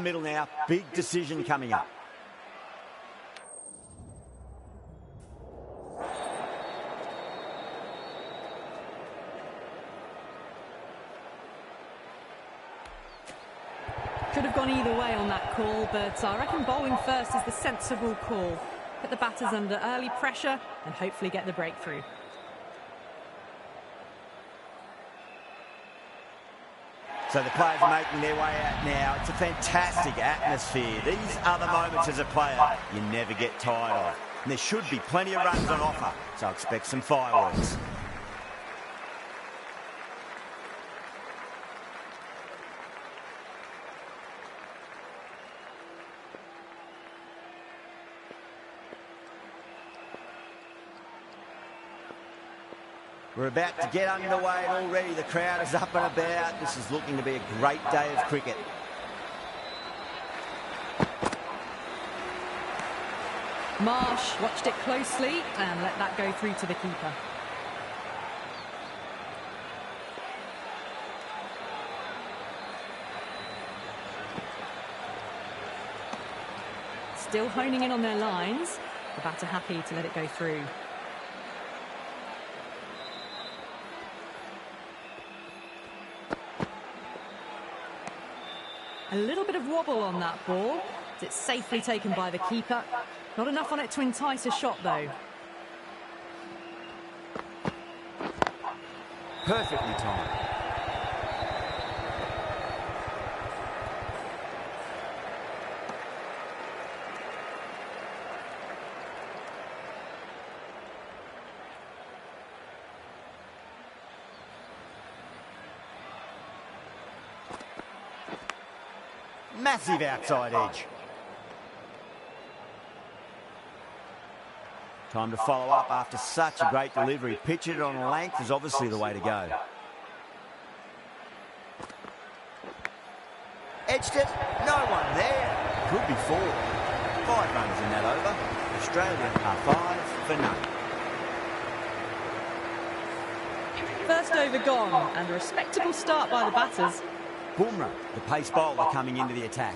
middle now. Big decision coming up. Could have gone either way on that call, but I reckon bowling first is the sensible call. Put the batters under early pressure and hopefully get the breakthrough. So the players are making their way out now. It's a fantastic atmosphere. These are the moments as a player you never get tired of. And there should be plenty of runs on offer, so expect some fireworks. We're about to get underway and already the crowd is up and about. This is looking to be a great day of cricket. Marsh watched it closely and let that go through to the keeper. Still honing in on their lines. The batter happy to let it go through. A little bit of wobble on that ball. It's safely taken by the keeper. Not enough on it to entice a shot, though. Perfectly timed. Massive outside edge. Time to follow up after such a great delivery. Pitch it on length is obviously the way to go. Edged it. No one there. Could be 4. 5 runs in that over. Australia are 5 for none. First over gone, and a respectable start by the batters. Bumrah, the pace bowler, coming into the attack.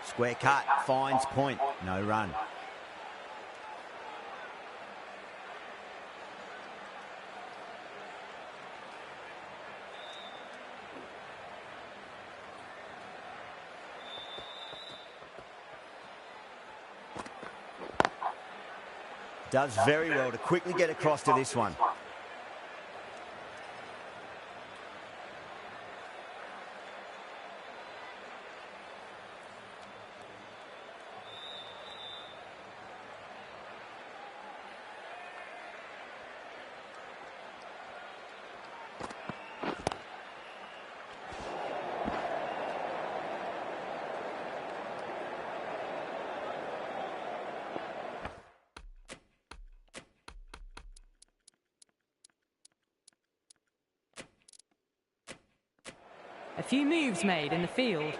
Square cut, finds point, no run. Does very well to quickly get across to this one. A few moves made in the field.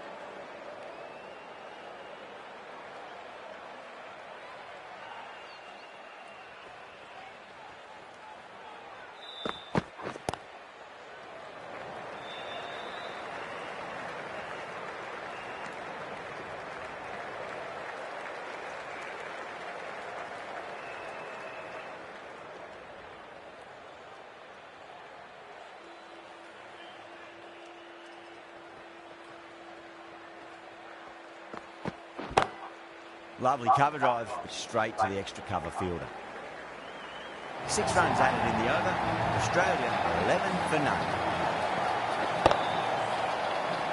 Lovely cover drive, straight to the extra cover fielder. 6 runs added in the over. Australia are 11 for none.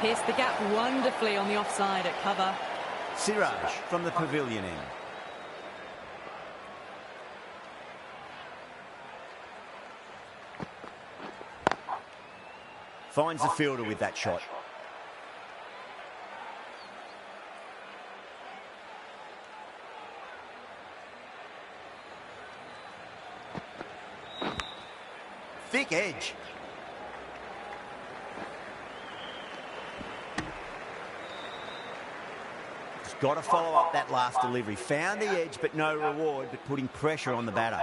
Pierced the gap wonderfully on the offside at cover. Siraj from the pavilion end. Finds the fielder with that shot. thick edge. He's got to follow up that last delivery. Found the edge, but no reward, but putting pressure on the batter.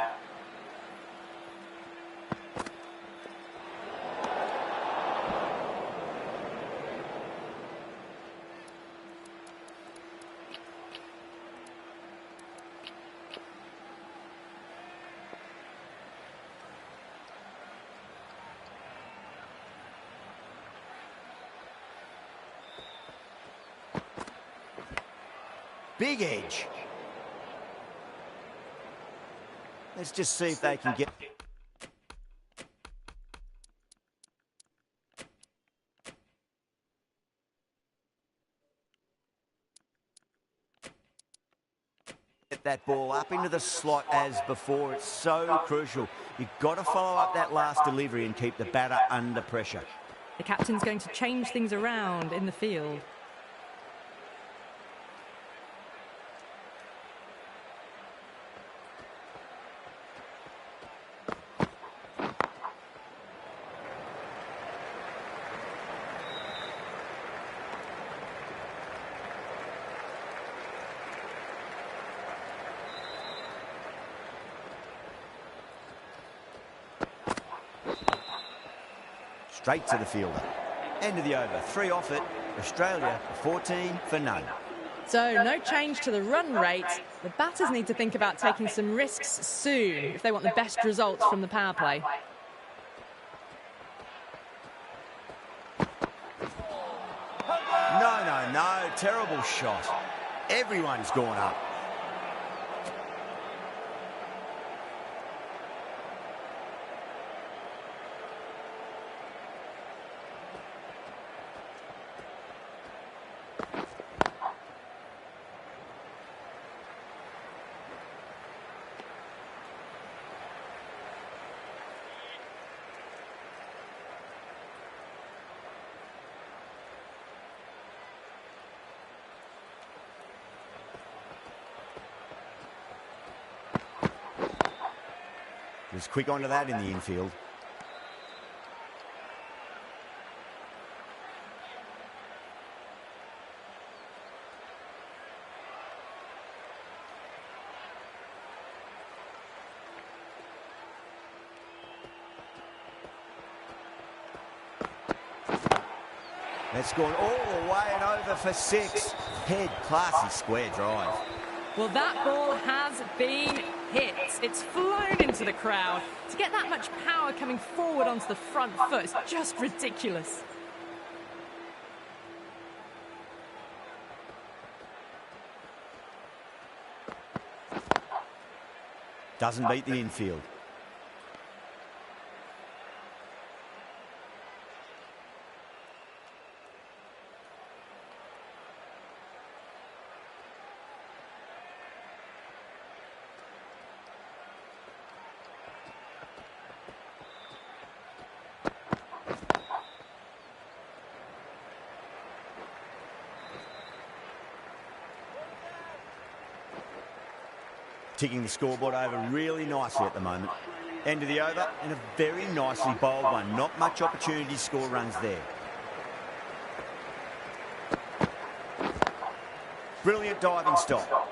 Big edge. Let's just see if they can get... Get that ball up into the slot as before. It's so crucial. You've got to follow up that last delivery and keep the batter under pressure. The captain's going to change things around in the field. Straight to the fielder. End of the over. 3 off it. Australia 14 for none. So no change to the run rate. The batters need to think about taking some risks soon if they want the best results from the power play. No. Terrible shot. Everyone's gone up. Was quick onto that in the infield. That's gone all the way and over for 6. Head, classy square drive. Well, that ball has been hit. It's flown into the crowd. To get that much power coming forward onto the front foot is just ridiculous. Doesn't beat the infield. Ticking the scoreboard over really nicely at the moment. End of the over and a very nicely bowled one. Not much opportunity to score runs there. Brilliant diving stop.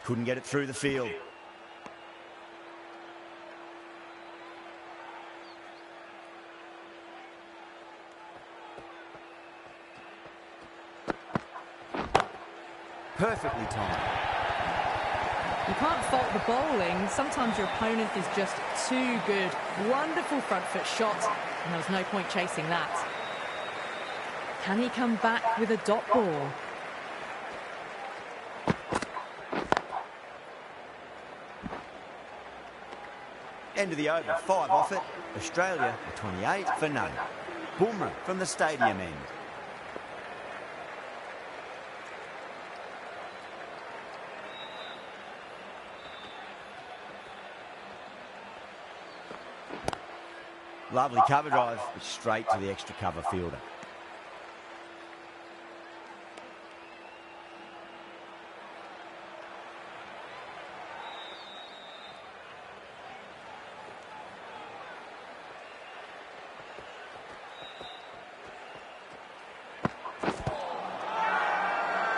Couldn't get it through the field. Perfectly timed. You can't fault the bowling. Sometimes your opponent is just too good. Wonderful front foot shot, and there was no point chasing that. Can he come back with a dot ball? End of the over, 5 off it. Australia 28 for none. Boomerang from the stadium end. Lovely cover drive, but straight to the extra cover fielder.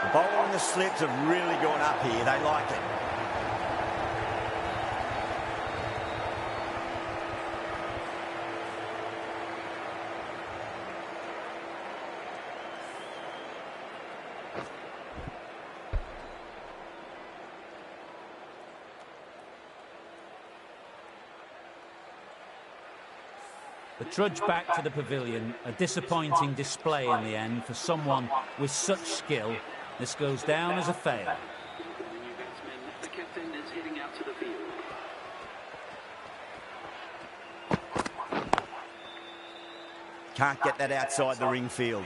The bowler and the slips have really gone up here. They like it. The trudge back to the pavilion, a disappointing display in the end for someone with such skill. This goes down as a fail. The captain is heading out to the field. Can't get that outside the ring field.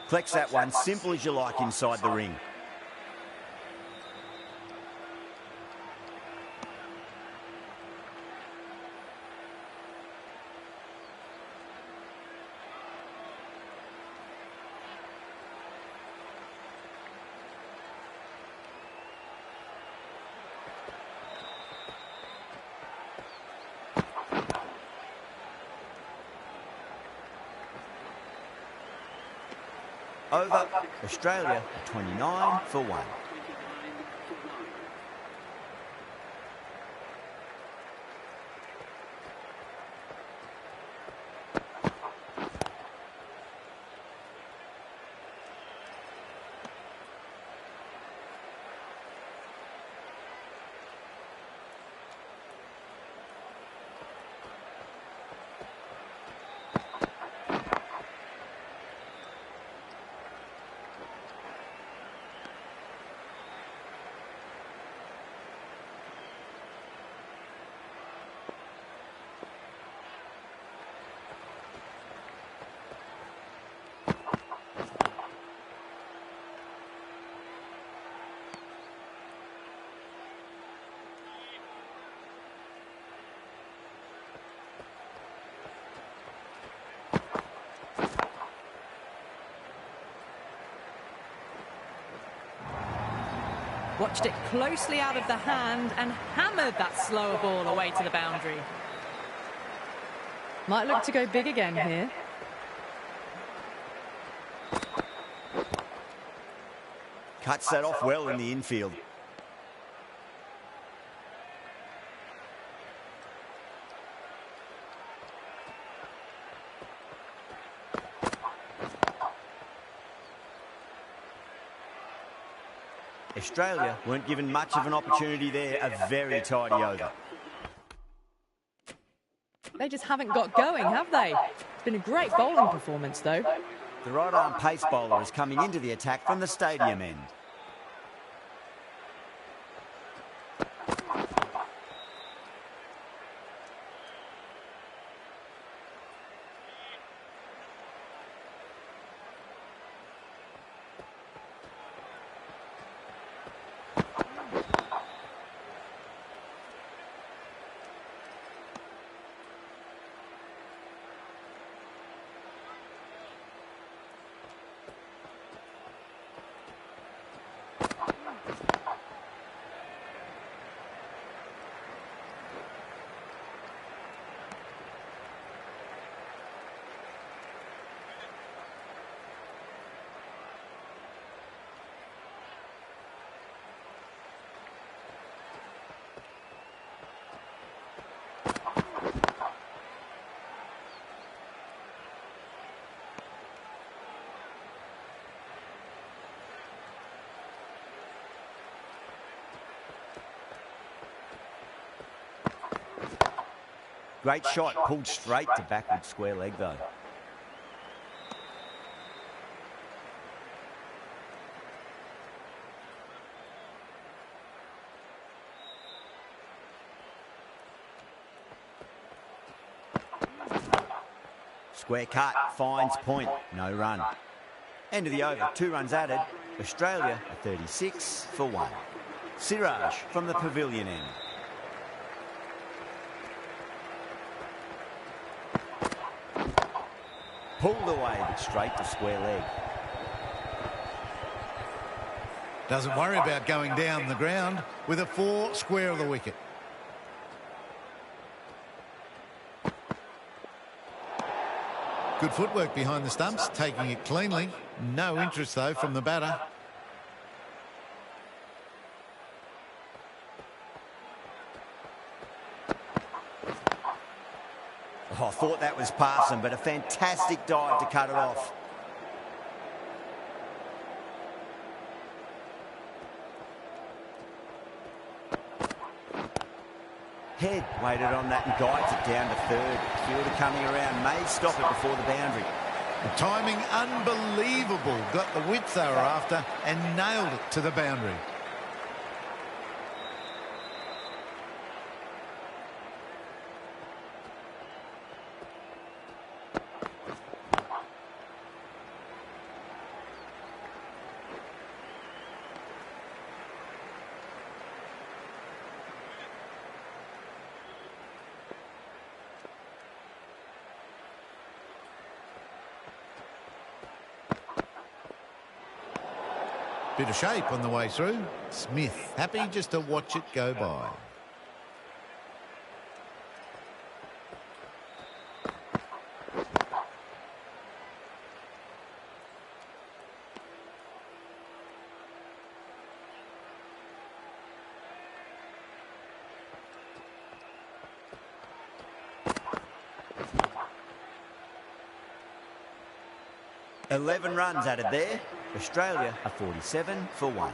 Flex that one, simple as you like inside the ring. Over, Australia 29 for 1. Watched it closely out of the hand and hammered that slower ball away to the boundary. Might look to go big again here. Cuts that off well in the infield. Australia weren't given much of an opportunity there. A very tidy over. They just haven't got going, have they? It's been a great bowling performance, though. The right-arm pace bowler is coming into the attack from the stadium end. Great shot, pulled straight to backward square leg though. Square cut, finds point, no run. End of the over, 2 runs added. Australia are 36 for 1. Siraj from the pavilion end. Pulled away, but straight to square leg. Doesn't worry about going down the ground with a 4 square of the wicket. Good footwork behind the stumps, taking it cleanly. No interest, though, from the batter. Oh, I thought that was passing, but a fantastic dive to cut it off. Head waited on that and guides it down to third. Fielder coming around, may stop it before the boundary. The timing unbelievable. Got the width they were after and nailed it to the boundary. Bit of shape on the way through. Smith happy just to watch it go by. Eleven runs added there. Australia are 47 for 1.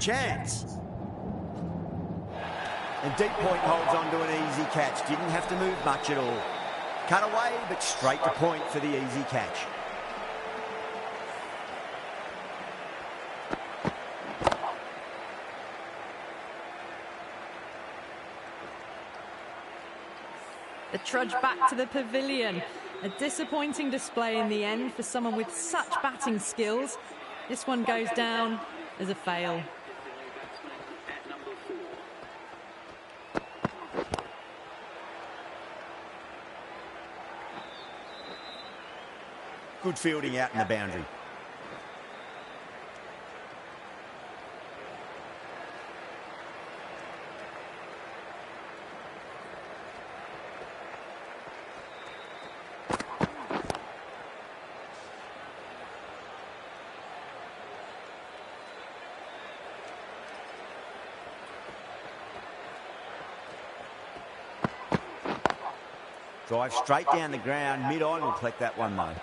Chance. And deep point holds on to an easy catch. Didn't have to move much at all. Cut away, but straight to point for the easy catch. The trudge back to the pavilion. A disappointing display in the end for someone with such batting skills. This one goes down as a fail. Good fielding out in the boundary. Drive straight down the ground. Mid-on will collect that one though.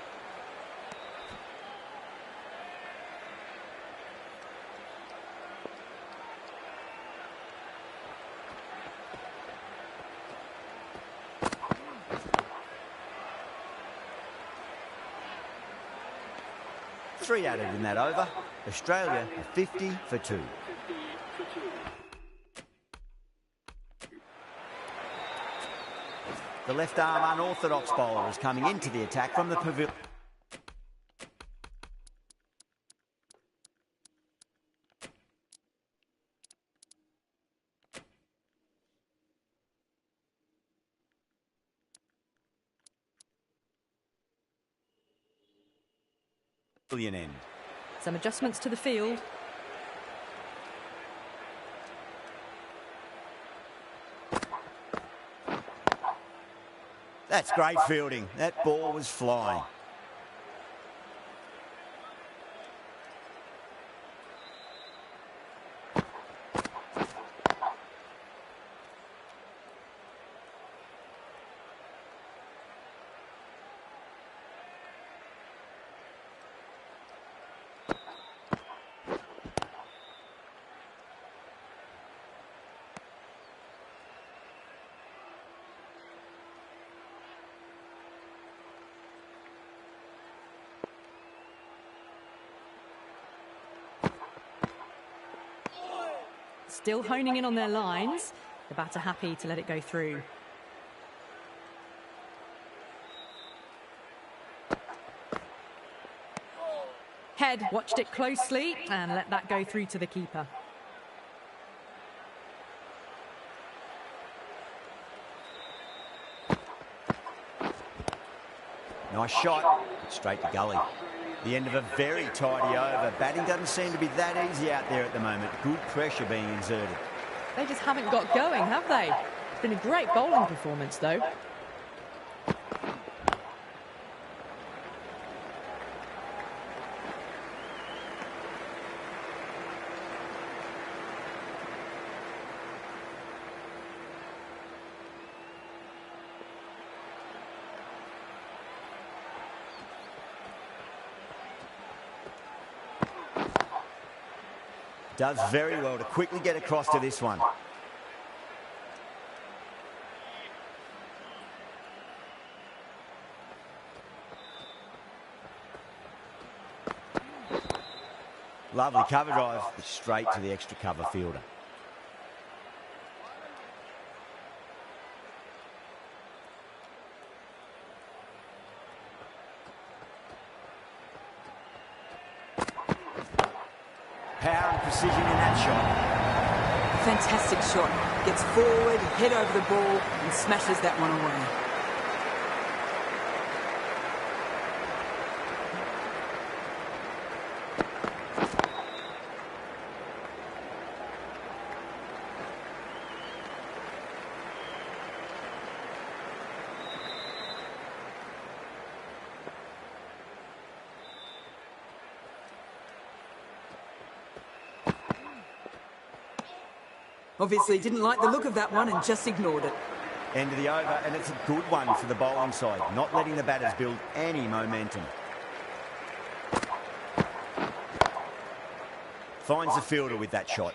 Three added in that over. Australia are 50 for 2. The left arm unorthodox bowler is coming into the attack from the pavilion end. Some adjustments to the field. That's great fielding. That ball was flying. Still honing in on their lines. The batter happy to let it go through. Head watched it closely and let that go through to the keeper. Nice shot, straight to gully. The end of a very tidy over. Batting doesn't seem to be that easy out there at the moment. Good pressure being exerted. They just haven't got going, have they? It's been a great bowling performance, though. Does very well to quickly get across to this one. Lovely cover drive, but straight to the extra cover fielder. Power and precision in that shot. Fantastic shot. Gets forward, head over the ball and smashes that one away. Obviously didn't like the look of that one and just ignored it. End of the over, and it's a good one for the bowling side, not letting the batters build any momentum. Finds the fielder with that shot.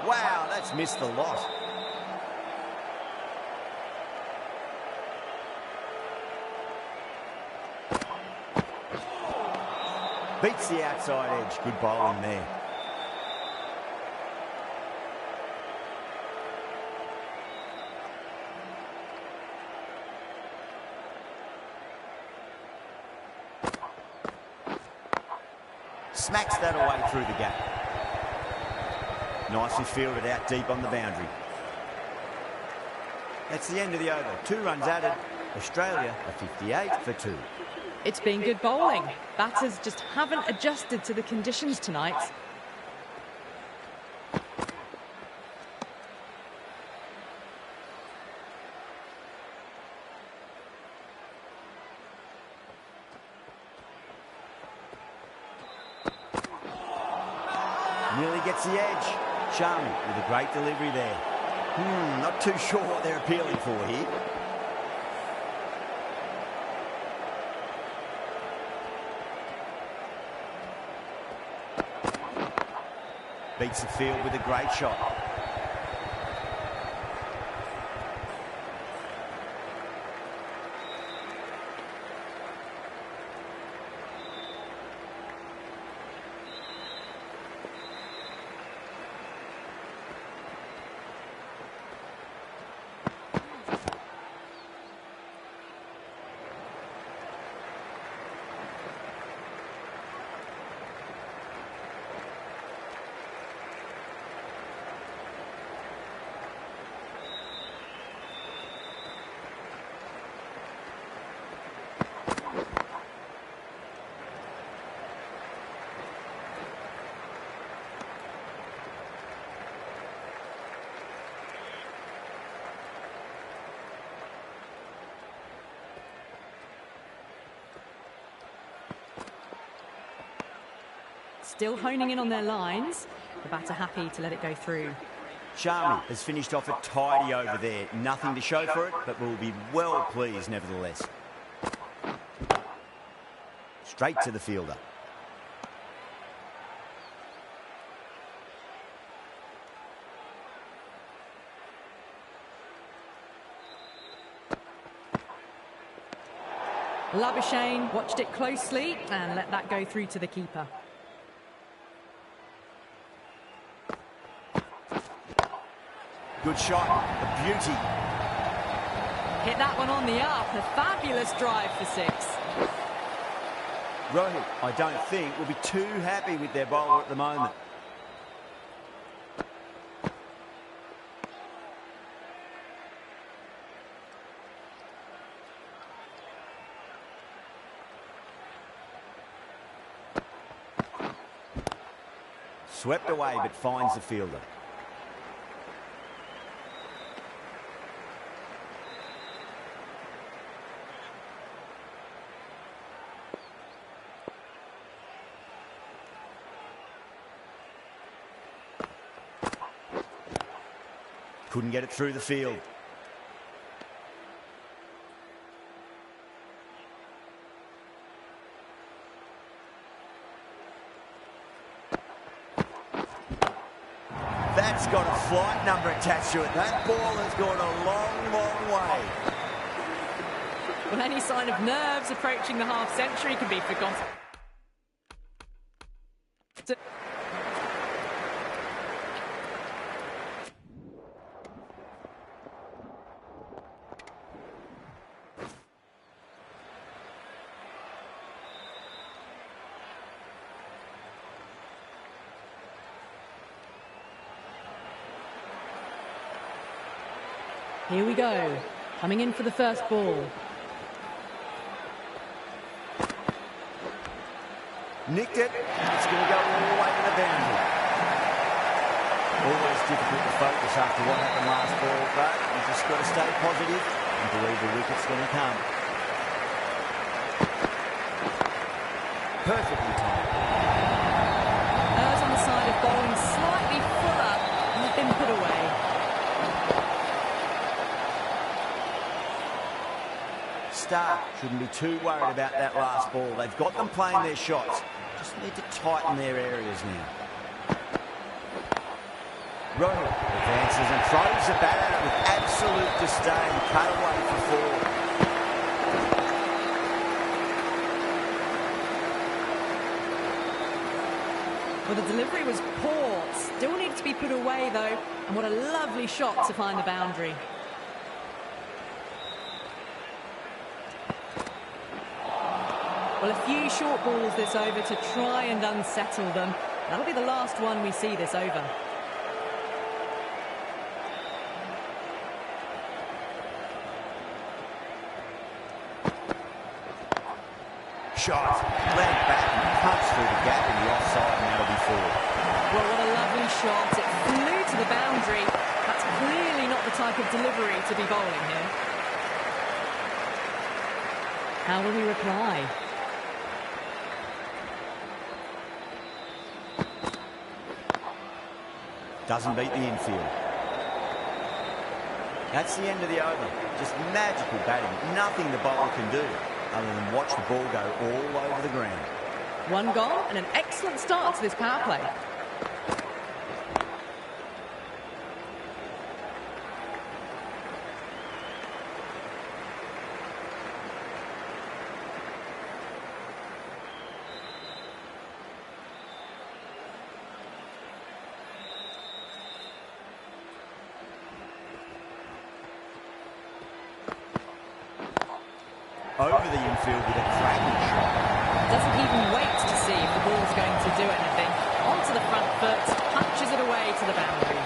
Wow, that's missed the lot. Beats the outside edge. Good bowling there. Smacks that away through the gap. Nicely fielded out deep on the boundary. That's the end of the over. 2 runs added. Australia are 58 for 2. It's been good bowling. Batters just haven't adjusted to the conditions tonight. Nearly gets the edge. Sharma with a great delivery there. Not too sure what they're appealing for here. Beats the field with a great shot. still honing in on their lines. The batter happy to let it go through. Sharma has finished off a tidy over there. Nothing to show for it, but will be well pleased nevertheless. Straight to the fielder. Labuschagne watched it closely and let that go through to the keeper. Good shot, a beauty. Hit that one on the up, a fabulous drive for 6. Rohit, I don't think, will be too happy with their bowler at the moment. Swept away, but finds the fielder. Couldn't get it through the field. That's got a flight number attached to it. That ball has gone a long, long way. Well, any sign of nerves approaching the half-century can be forgotten. Here we go, coming in for the first ball. Nicked it, it's going to go all the way to the boundary. Always difficult to focus after what happened last ball, but you've just got to stay positive and believe the wicket's going to come. Perfectly timed. Errs on the side of bowling slightly fuller and have been put away. Stark shouldn't be too worried about that last ball. They've got them playing their shots. Just need to tighten their areas now. Rohit advances and throws the bat at it with absolute disdain. Cut away for 4. Well, the delivery was poor. Still needed to be put away, though. And what a lovely shot to find the boundary. Well, a few short balls this over to try and unsettle them. That'll be the last one we see this over. Shot, land back and punch through the gap in the offside, and that'll be 4. Well, what a lovely shot. It flew to the boundary. That's clearly not the type of delivery to be bowling here. How will he reply? Doesn't beat the infield. That's the end of the over. Just magical batting. Nothing the bowler can do other than watch the ball go all over the ground. One gone and an excellent start to this power play. Over the infield with a cracking shot. Doesn't even wait to see if the ball's going to do anything. Onto the front foot, punches it away to the boundary.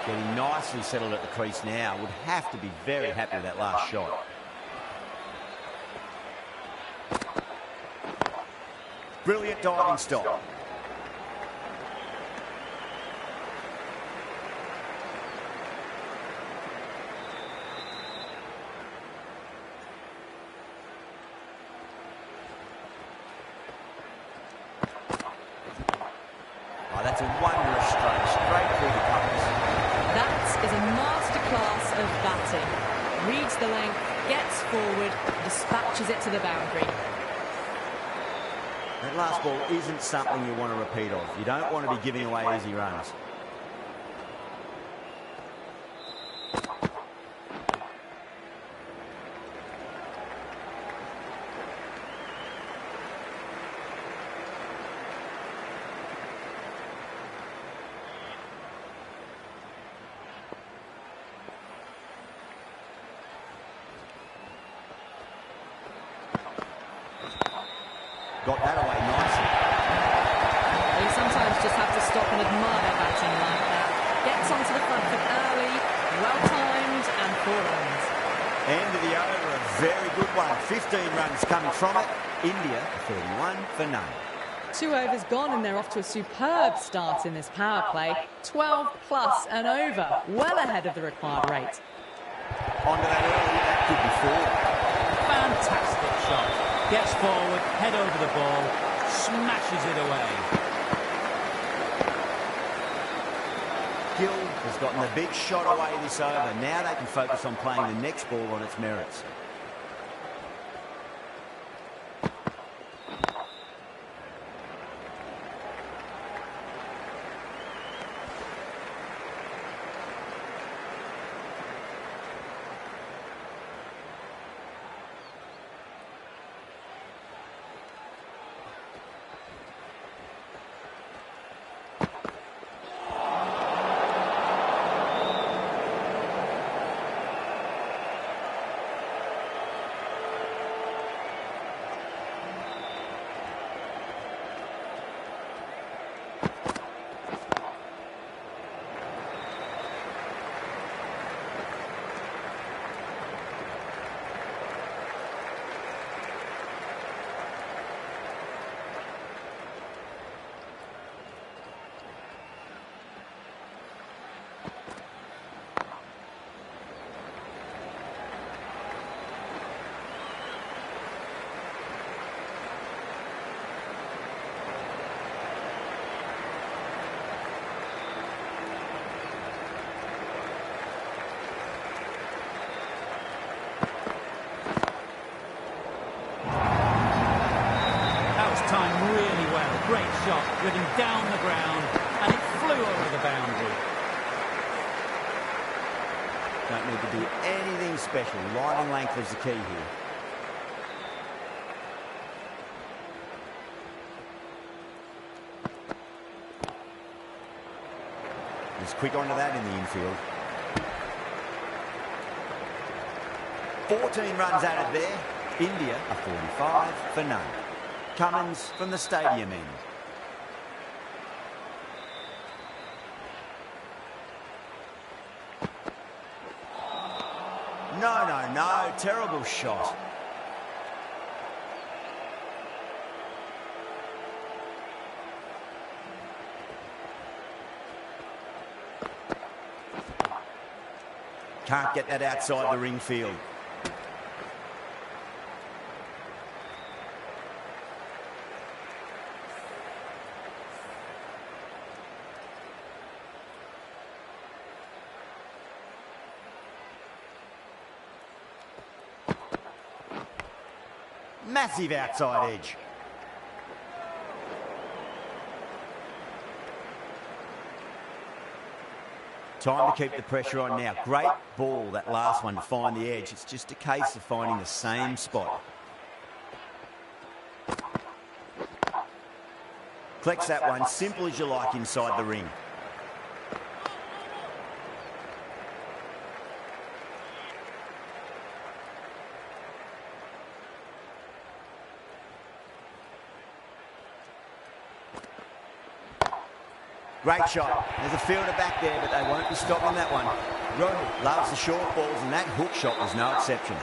Getting nicely settled at the crease now. Would have to be very happy with that last shot. Brilliant diving stop. that's a wondrous stroke, straight through the covers. That is a masterclass of batting. Reads the length, gets forward, dispatches it to the boundary. That last ball isn't something you want to repeat of. You don't want to be giving away easy runs. Got that away nicely. You sometimes just have to stop and admire batting like that. Gets onto the front foot early, well-timed, and 4 runs. End of the over, a very good one. 15 runs coming from it. India, 31 for none. 2 overs gone and they're off to a superb start in this power play. 12 plus and over, well ahead of the required rate. Onto that early, that could be 4. Fantastic shot. Gets forward, head over the ball, smashes it away. Gill has gotten the big shot away this over. Now they can focus on playing the next ball on its merits. Timed really well. Great shot, driven down the ground, and it flew over the boundary. Don't need to do anything special. Line and length is the key here. Just quick onto that in the infield. 14 runs added there. India are 45 for none. Cummins from the stadium end. No. Terrible shot. Can't get that outside the ring field. Massive outside edge. Time to keep the pressure on now. Great ball, that last one, to find the edge. It's just a case of finding the same spot. Collects that one, simple as you like, inside the ring. Great shot. There's a fielder back there, but they won't be stopping that one. Rohit loves the short balls, and that hook shot was no exception.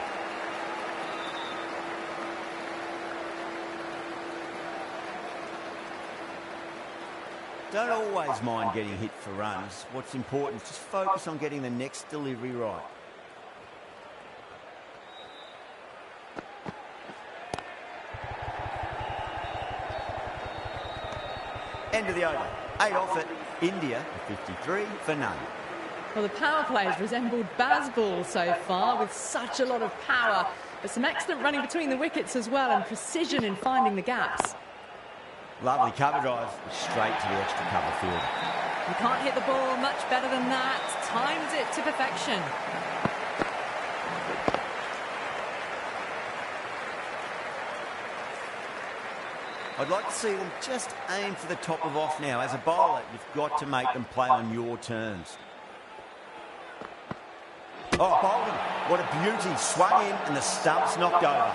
Don't always mind getting hit for runs. What's important is just focus on getting the next delivery right. End of the over. 8 off it. India 53 for none. Well, the power play has resembled Bazball so far, with such a lot of power, but some excellent running between the wickets as well, and precision in finding the gaps. Lovely cover drive, straight to the extra cover field. You can't hit the ball much better than that. Times it to perfection. I'd like to see them just aim for the top of off now. As a bowler, you've got to make them play on your terms. Oh, Bolden, what a beauty. Swung in and the stump's knocked over.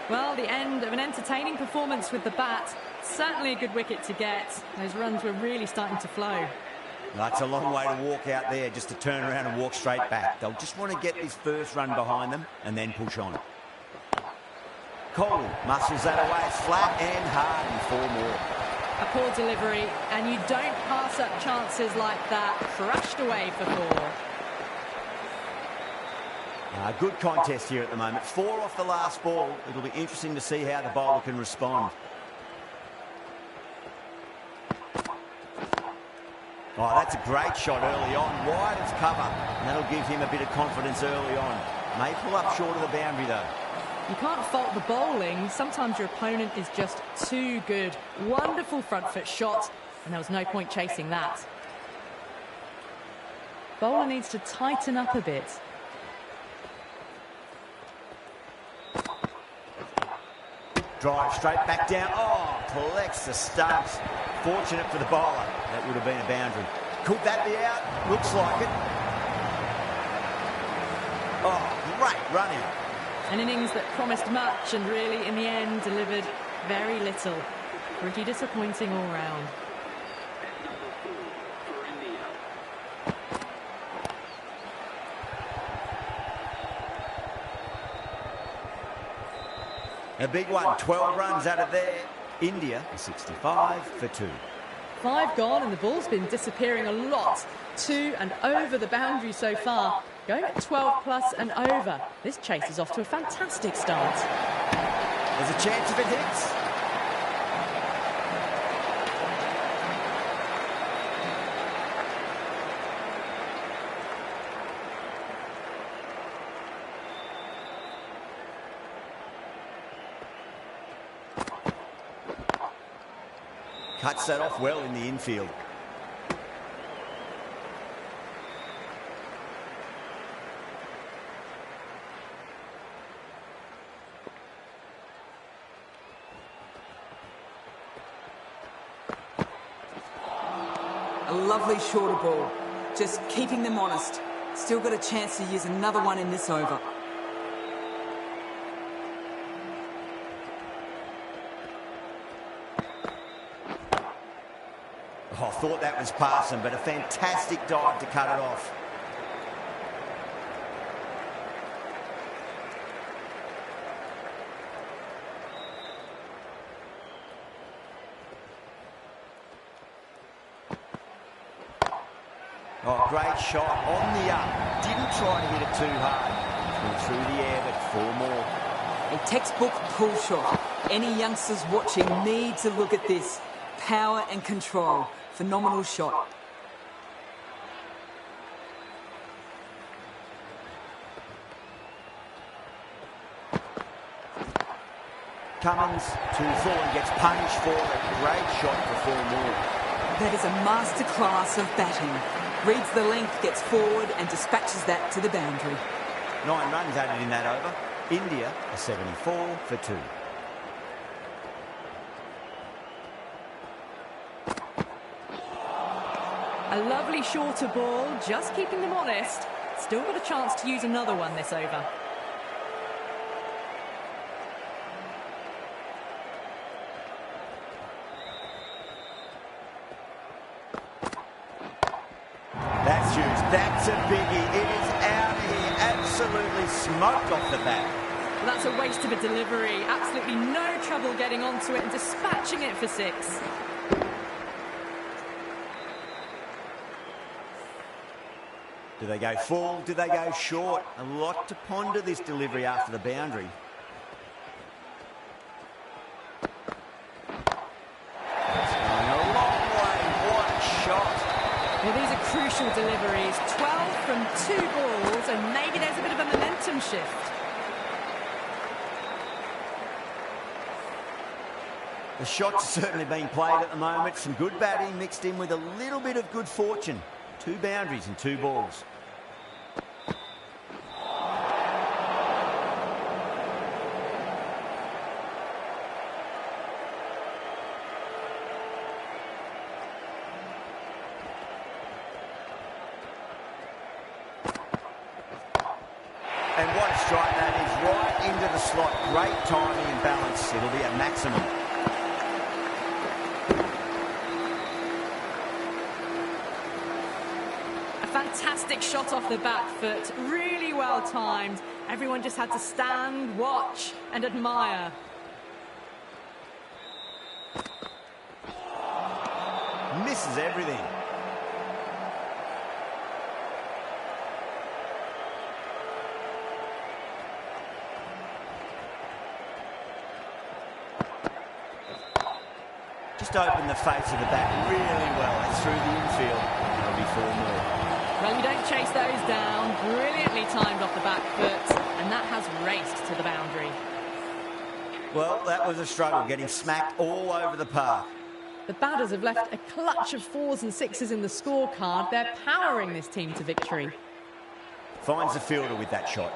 Well, the end of an entertaining performance with the bat. Certainly a good wicket to get. Those runs were really starting to flow. That's a long way to walk out there just to turn around and walk straight back. They'll just want to get this first run behind them and then push on. Kohli muscles that away flat and hard and 4 more. A poor delivery, and you don't pass up chances like that. Crashed away for 4. Good contest here at the moment. 4 off the last ball. It'll be interesting to see how the bowler can respond. Oh, that's a great shot early on. Wide as cover. And that'll give him a bit of confidence early on. May pull up short of the boundary, though. You can't fault the bowling. Sometimes your opponent is just too good. Wonderful front foot shot, and there was no point chasing that. Bowler needs to tighten up a bit. Drive straight back down. Oh, collects the stumps. Fortunate for the bowler. That would have been a boundary. Could that be out? Looks like it. Oh, great running. An innings that promised much and really, in the end, delivered very little. Pretty disappointing all round. A big one, 12 runs out of there. India 65 for 2. 5 gone, and the ball's been disappearing a lot to and over the boundary so far. Going at 12 plus and over. This chase is off to a fantastic start. There's a chance if it hits. Cuts that off well in the infield. A lovely shorter ball. Just keeping them honest. Still got a chance to use another one in this over. Oh, I thought that was passing, but a fantastic dive to cut it off. Oh, great shot on the up. Didn't try to hit it too hard. Went through the air, but 4 more. A textbook pull shot. Any youngsters watching need to look at this. Power and control. Phenomenal shot. Cummins to the full and gets punished for it. Great shot for 4 more. That is a masterclass of batting. Reads the length, gets forward and dispatches that to the boundary. 9 runs added in that over. India are 74 for 2. A lovely shorter ball, just keeping them honest. Still got a chance to use another one this over. That's huge. That's a biggie. It is out of here. Absolutely smoked off the bat. Well, that's a waste of a delivery. Absolutely no trouble getting onto it and dispatching it for 6. Do they go full? Do they go short? A lot to ponder this delivery after the boundary. crucial deliveries. 12 from 2 balls, and maybe there's a bit of a momentum shift. The shots are certainly being played at the moment. Some good batting mixed in with a little bit of good fortune. 2 boundaries and 2 balls. And what a strike that is, right into the slot. Great timing and balance. It'll be a maximum. A fantastic shot off the back foot, really well timed. Everyone just had to stand, watch and admire. Misses everything. Just opened the face of the bat really well. That's through the infield. There'll be 4 more. Well, you don't chase those down. Brilliantly timed off the back foot, and that has raced to the boundary. Well, that was a struggle, getting smacked all over the park. The batters have left a clutch of 4s and 6s in the scorecard. They're powering this team to victory. Finds the fielder with that shot.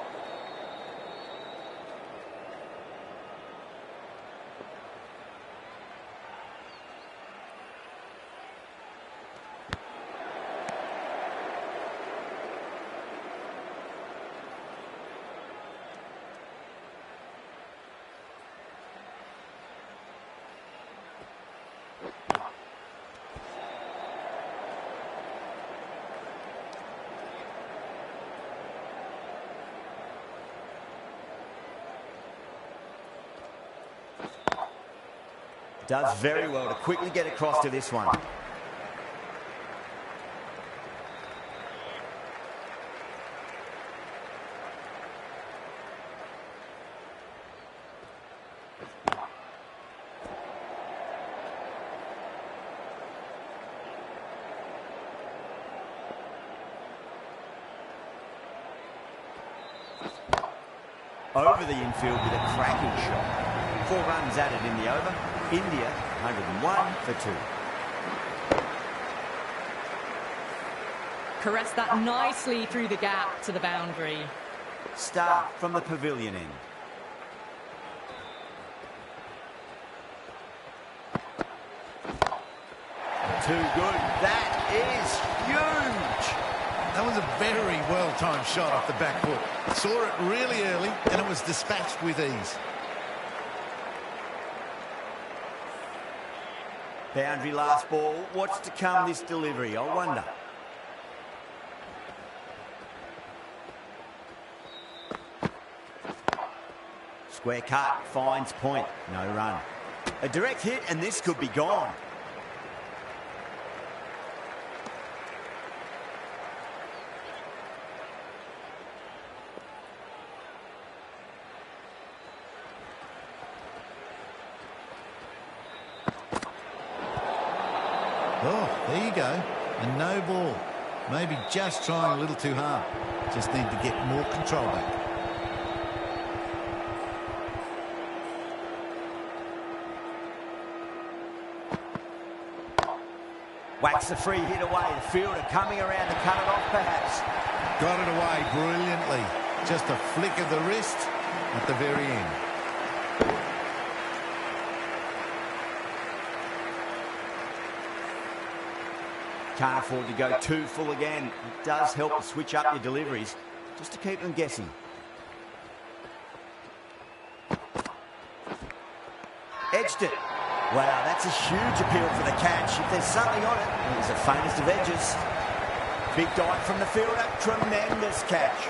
Does very well to quickly get across to this one. Over the infield with a cracking shot. 4 runs added in the over. India 101 for 2. Caressed that nicely through the gap to the boundary. Start from the pavilion end. Too good. That is huge. That was a very well-timed shot off the back foot. Saw it really early, and it was dispatched with ease. Boundary last ball. What's to come this delivery? I wonder. Square cut. Finds point. No run. A direct hit and this could be gone. Oh, there you go. And no ball. Maybe just trying a little too hard. Just need to get more control back. Whacks the free hit away. The fielder coming around to cut it off perhaps. Got it away brilliantly. Just a flick of the wrist at the very end. Can't afford to go too full again. It does help to switch up your deliveries just to keep them guessing. Edged it. Wow, that's a huge appeal for the catch. If there's something on it, it's the faintest of edges. Big dive from the fielder. Tremendous catch.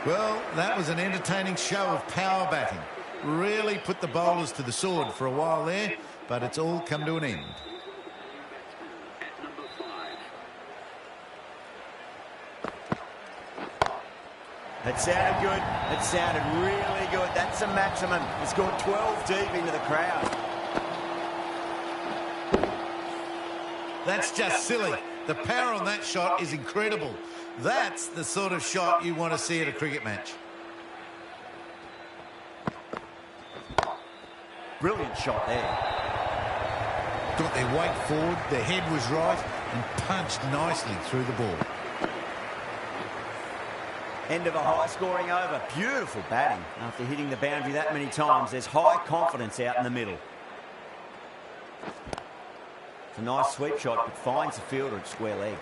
Well, that was an entertaining show of power batting. Really put the bowlers to the sword for a while there, but it's all come to an end. It sounded good. It sounded really good. That's a maximum. He scored 12 deep into the crowd. That's just silly. The power on that shot is incredible. That's the sort of shot you want to see at a cricket match. Brilliant shot there. Got their weight forward, their head was right, and punched nicely through the ball. End of a high-scoring over. Beautiful batting. After hitting the boundary that many times, there's high confidence out in the middle. It's a nice sweep shot, but finds the fielder at square leg.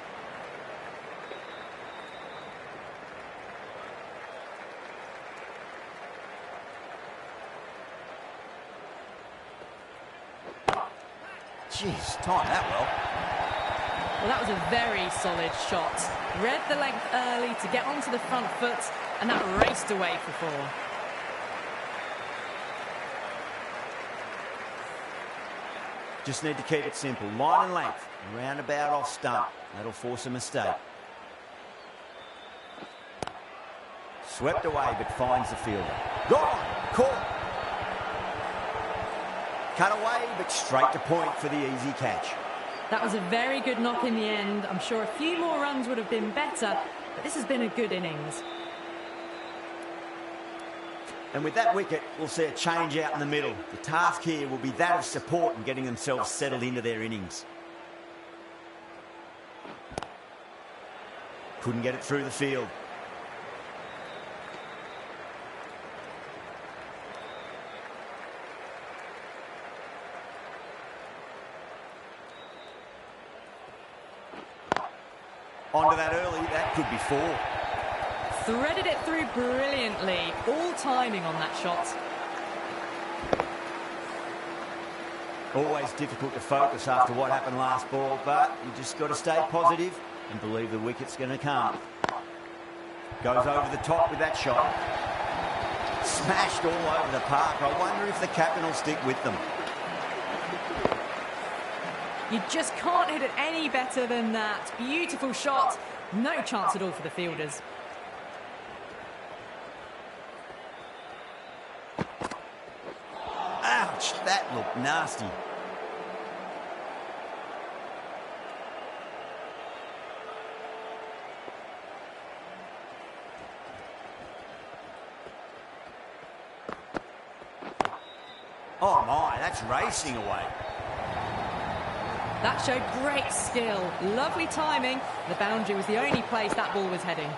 Jeez, timed that well. Well, that was a very solid shot. Read the length early to get onto the front foot, and that raced away for 4. Just need to keep it simple. Line and length. Roundabout off stump. That'll force a mistake. Swept away, but finds the fielder. Gone! Caught! Cut away, but straight to point for the easy catch. That was a very good knock in the end. I'm sure a few more runs would have been better, but this has been a good innings. And with that wicket, we'll see a change out in the middle. The task here will be that of support and getting themselves settled into their innings. Couldn't get it through the field. Onto that early, that could be 4. Threaded it through brilliantly. All timing on that shot. Always difficult to focus after what happened last ball, but you just got to stay positive and believe the wicket's going to come. Goes over the top with that shot. Smashed all over the park. I wonder if the captain will stick with them. You just can't hit it any better than that. Beautiful shot. No chance at all for the fielders. Ouch, that looked nasty. Oh my, that's racing away. That showed great skill. Lovely timing. The boundary was the only place that ball was heading.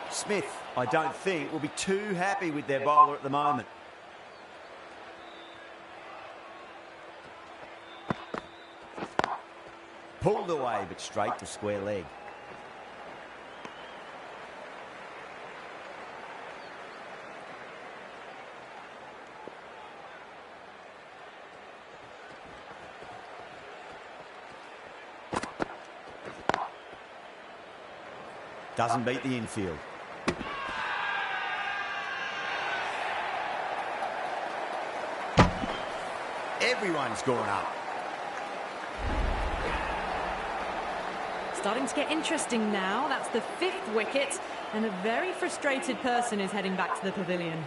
Smith, I don't think, will be too happy with their bowler at the moment. Pulled away, but straight to square leg. Doesn't beat the infield. Everyone's gone up. Starting to get interesting now. That's the 5th wicket, and a very frustrated person is heading back to the pavilion.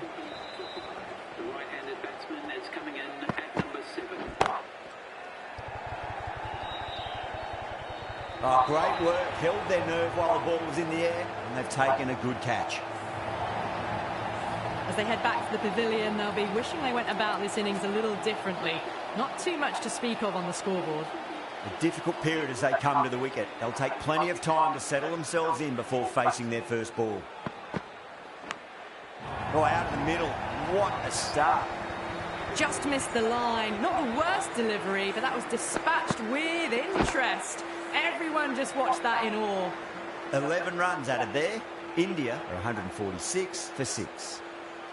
The right-handed batsman is coming in at number 7. Oh, great work. Held their nerve while the ball was in the air, and they've taken a good catch. As they head back to the pavilion, they'll be wishing they went about this innings a little differently. Not too much to speak of on the scoreboard. A difficult period as they come to the wicket. They'll take plenty of time to settle themselves in before facing their first ball. Oh, out of the middle. What a start. Just missed the line. Not the worst delivery, but that was dispatched with interest. Everyone just watched that in awe. 11 runs added there. India are 146 for 6.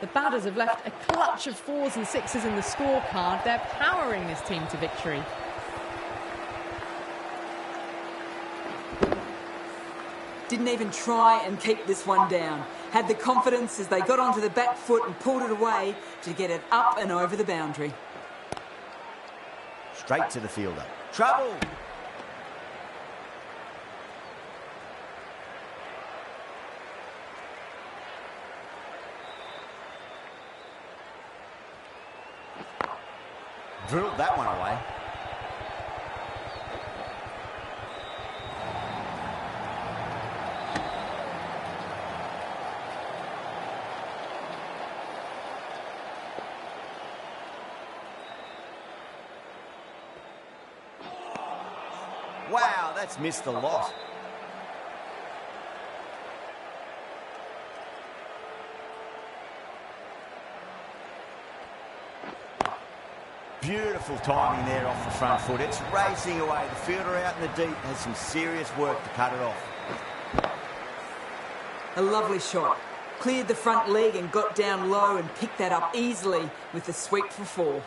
The batters have left a clutch of 4s and 6s in the scorecard. They're powering this team to victory. Didn't even try and keep this one down. Had the confidence as they got onto the back foot and pulled it away to get it up and over the boundary. Straight to the fielder. Trouble! Drilled that one away. Wow, that's missed a lot. Beautiful timing there off the front foot. It's racing away. The fielder out in the deep has some serious work to cut it off. A lovely shot. Cleared the front leg and got down low and picked that up easily with the sweep for 4.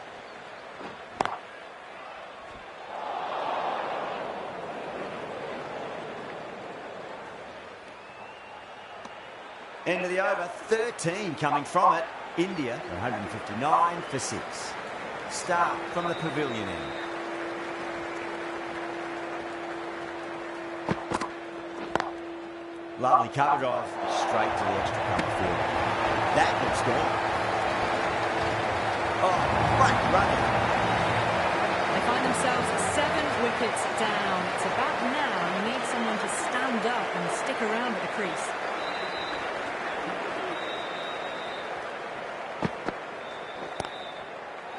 End of the over, 13 coming from it. India, 159 for 6. Start from the pavilion end. Lovely cover drive, straight to the extra cover field. That looks good. Oh, great running. They find themselves 7 wickets down. It's about now you need someone to stand up and stick around at the crease.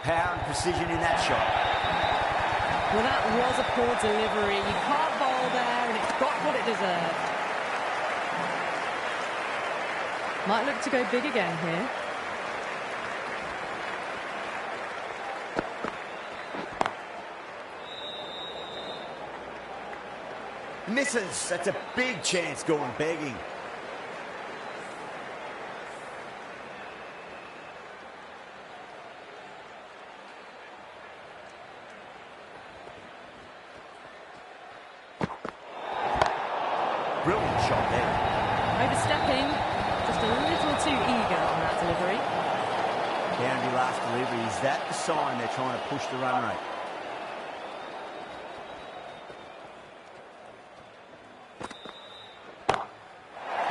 Power and precision in that shot. Well, that was a poor delivery. You can't bowl there, and it's got what it deserved. Might look to go big again here. Misses. That's a big chance going begging. Brilliant shot there. Overstepping, just a little too eager on that delivery. Boundary last delivery. Is that the sign they're trying to push the run rate?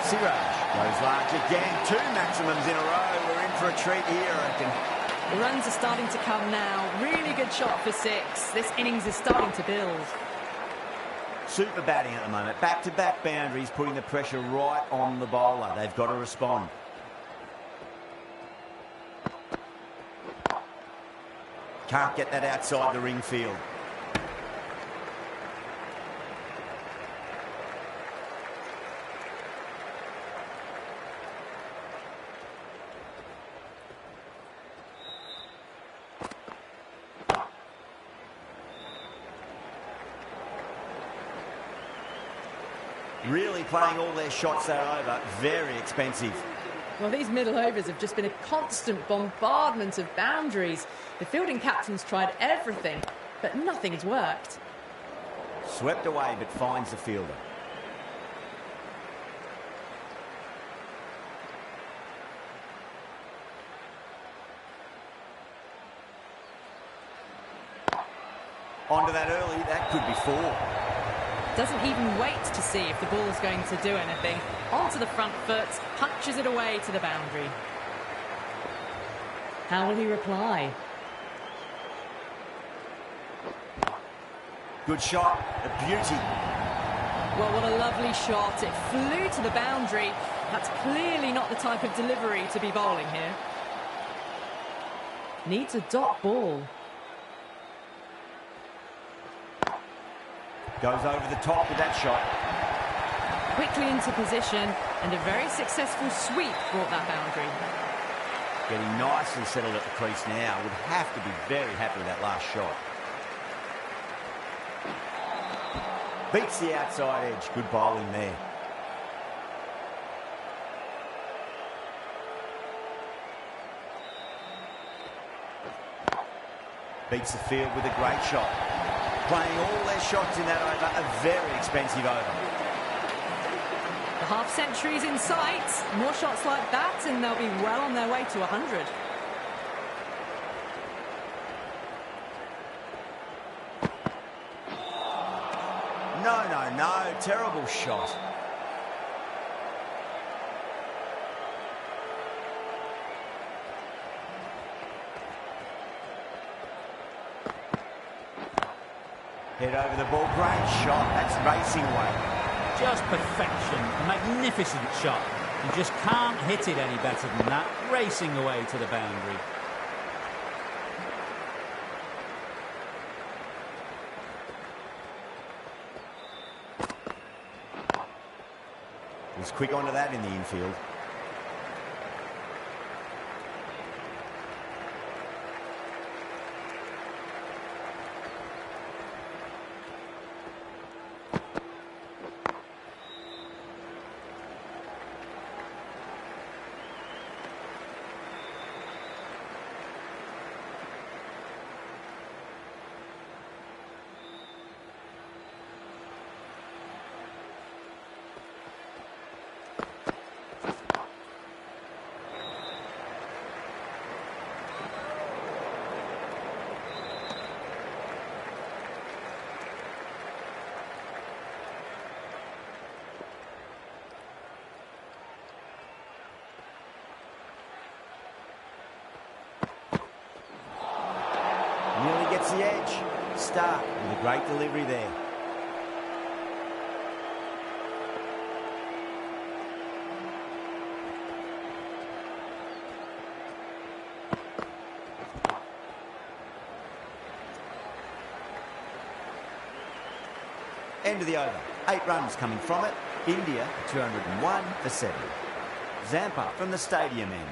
Siraj goes large again. 2 maximums in a row. We're in for a treat here, I reckon. The runs are starting to come now. Really good shot for 6. This innings is starting to build. Super batting at the moment. Back-to-back boundaries, putting the pressure right on the bowler. They've got to respond. Can't get that outside the ring field. Really playing all their shots that over. Very expensive. Well, these middle overs have just been a constant bombardment of boundaries. The fielding captain's tried everything, but nothing has worked. Swept away, but finds the fielder. Onto that early. That could be 4. Doesn't even wait to see if the ball's going to do anything. Onto the front foot, punches it away to the boundary. How will he reply? Good shot, a beauty. Well, what a lovely shot. It flew to the boundary. That's clearly not the type of delivery to be bowling here. Needs a dot ball. Goes over the top with that shot. Quickly into position, and a very successful sweep brought that boundary. Getting nicely settled at the crease now. Would have to be very happy with that last shot. Beats the outside edge. Good bowling there. Beats the field with a great shot. Playing all their shots in that over, a very expensive over. The half-century's in sight. More shots like that and they'll be well on their way to 100. No. Terrible shot. Head over the ball. Great shot. That's racing away. Just perfection. A magnificent shot. You just can't hit it any better than that. Racing away to the boundary. Was quick onto that in the infield. Nearly gets the edge. Stark with a great delivery there. End of the over. 8 runs coming from it. India 201 for 7. Zampa from the stadium end.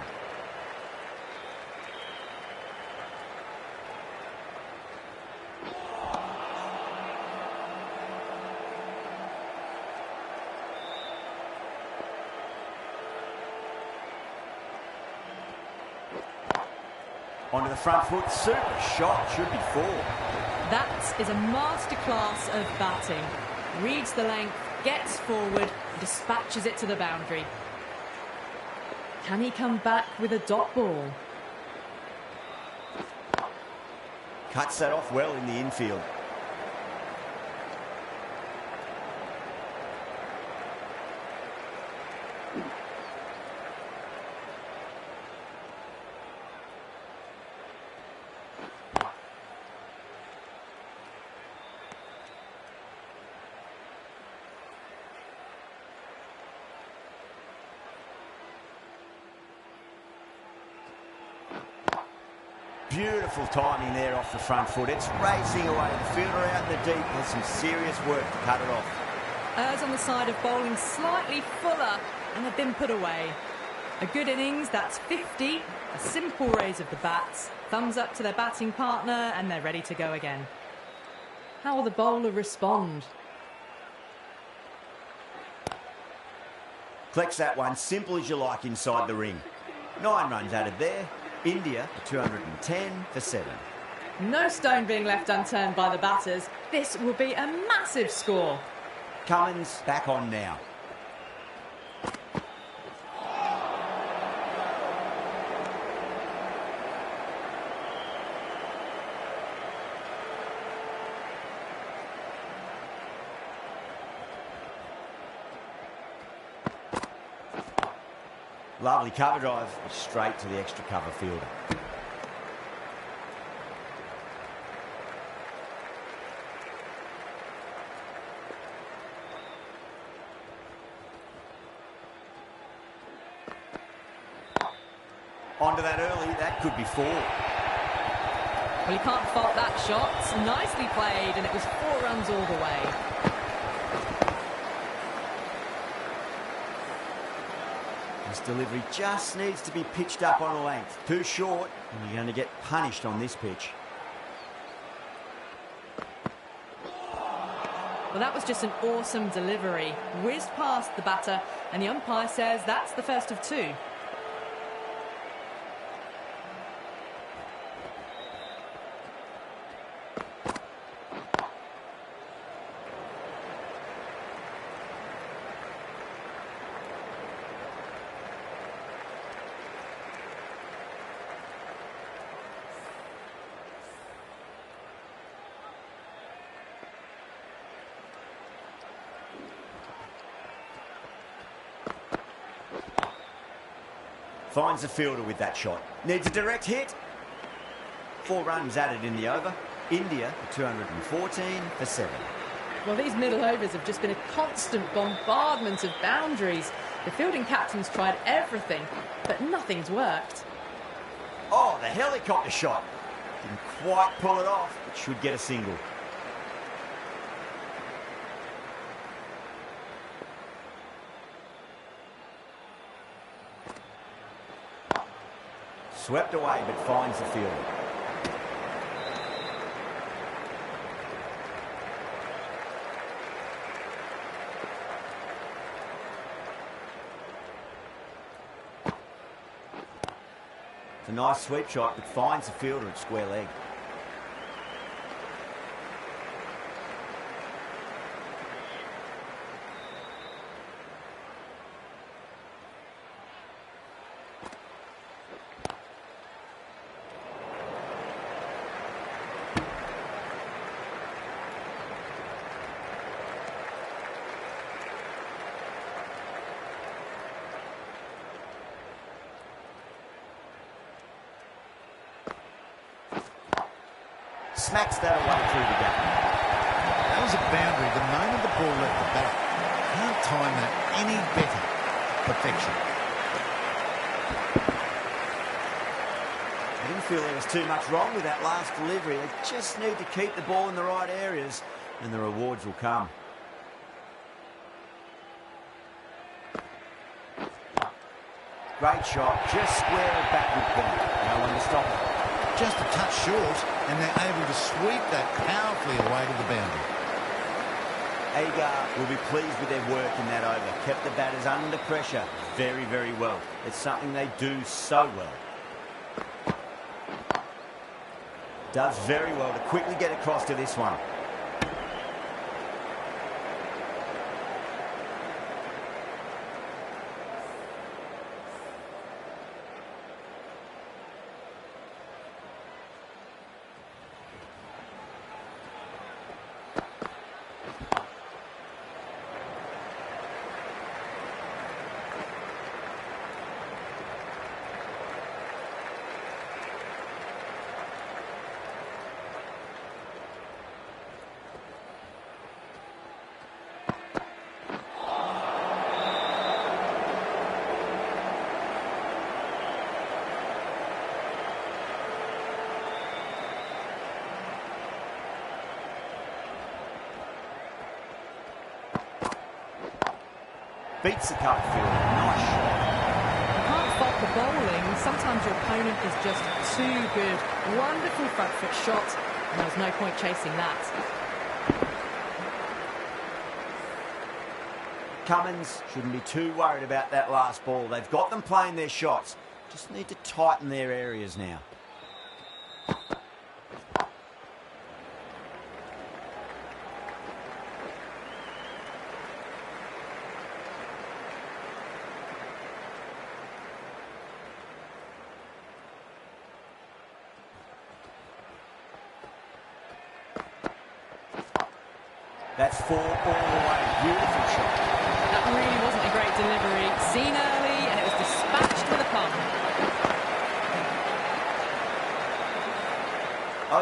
Onto the front foot, super shot, should be 4. That is a masterclass of batting. Reads the length, gets forward, dispatches it to the boundary. Can he come back with a dot ball? Cuts that off well in the infield. Beautiful timing there off the front foot. It's racing away. The fielder out in the deep has some serious work to cut it off. Errs on the side of bowling slightly fuller and have been put away. A good innings, that's 50. A simple raise of the bats. Thumbs up to their batting partner and they're ready to go again. How will the bowler respond? Collects that one, simple as you like inside the ring. 9 runs added there. India 210 for 7. No stone being left unturned by the batters. This will be a massive score. Cummins back on now. Lovely cover drive, straight to the extra cover fielder. Onto that early, that could be 4. Well, you can't fault that shot. Nicely played, and it was 4 runs all the way. This delivery just needs to be pitched up on a length. Too short, and you're going to get punished on this pitch. Well, that was just an awesome delivery. Whizzed past the batter, and the umpire says that's the first of 2. Finds the fielder with that shot. Needs a direct hit. 4 runs added in the over. India 214 for 7. Well, these middle overs have just been a constant bombardment of boundaries. The fielding captain's tried everything, but nothing's worked. Oh, the helicopter shot. Didn't quite pull it off, but should get a single. Swept away, but finds the field. It's a nice sweep shot, but finds the fielder at square leg. Smacks that away through the gap. That was a boundary the moment the ball left the bat. Can't time that any better. Perfection. I didn't feel there was too much wrong with that last delivery. They just need to keep the ball in the right areas and the rewards will come. Great shot, just square of backward point. No one to stop it. Just a touch short, and they're able to sweep that powerfully away to the boundary. Agar will be pleased with their work in that over. Kept the batters under pressure very, very well. It's something they do so well. Does very well to quickly get across to this one. Beats the cover field. Nice shot. You can't fault the bowling. Sometimes your opponent is just too good. Wonderful front foot shot, and there was no point chasing that. Cummins shouldn't be too worried about that last ball. They've got them playing their shots. Just need to tighten their areas now. That's 4 all the way. Beautiful shot. That really wasn't a great delivery. Seen early, and it was dispatched with a pun.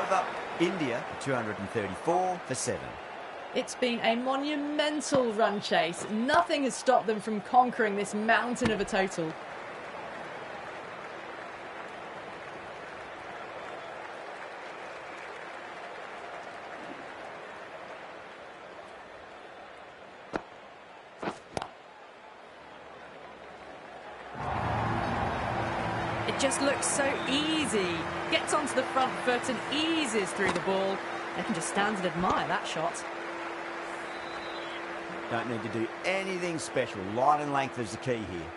Over India, 234 for 7. It's been a monumental run chase. Nothing has stopped them from conquering this mountain of a total. It just looks so easy. Gets onto the front foot and eases through the ball. They can just stand and admire that shot. Don't need to do anything special. Line and length is the key here.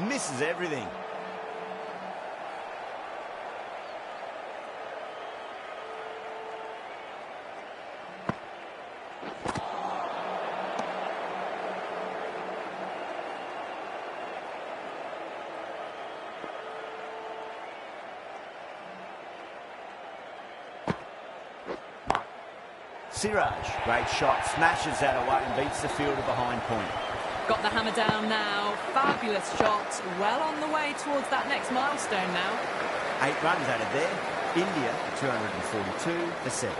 Misses everything. Siraj, great shot, smashes that away and beats the fielder behind point. Got the hammer down now. Fabulous shot. Well on the way towards that next milestone now. 8 runs out of there. India, 242 for 7.